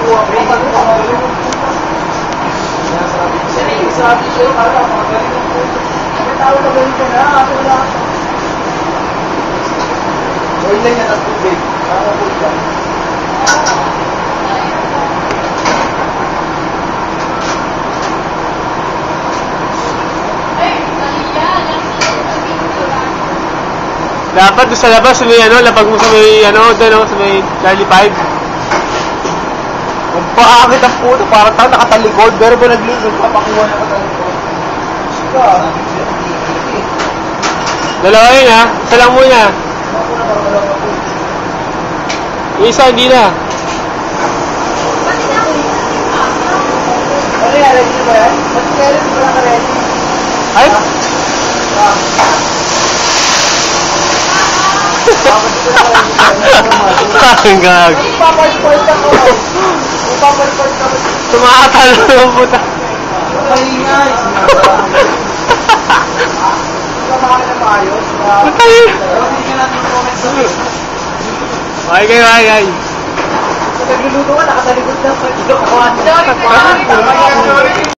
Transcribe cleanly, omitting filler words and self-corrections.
kuha ko. Sabi sa'yo, parang magaling ang puto. May tao na galing ka na, kaso wala ka. Oil lang yan ang tubig. Nakakapul ka. Dapat sa labas may ano, lapag mo sa may ano, doon sa may Charlie 5. Kung paakit ang puto, parang tao nakatalikod, pero ba nag-listen, papakuha na nakatalikod. Sika, Dalawa yun ha, isa lang muna. Yung isa hindi na. Ano yan, ready ba yan? Ba't kailan ba naka-ready? Ay? Ang gag. Papalpal ako. Papalpal ako. Tumakatalo ng puta. Maingay. Kumain na maayos. Patay. Hindi ka natin comment sa Facebook. Ay kayo. Nagluluto ka, nakatalikod na. Sorry, sorry.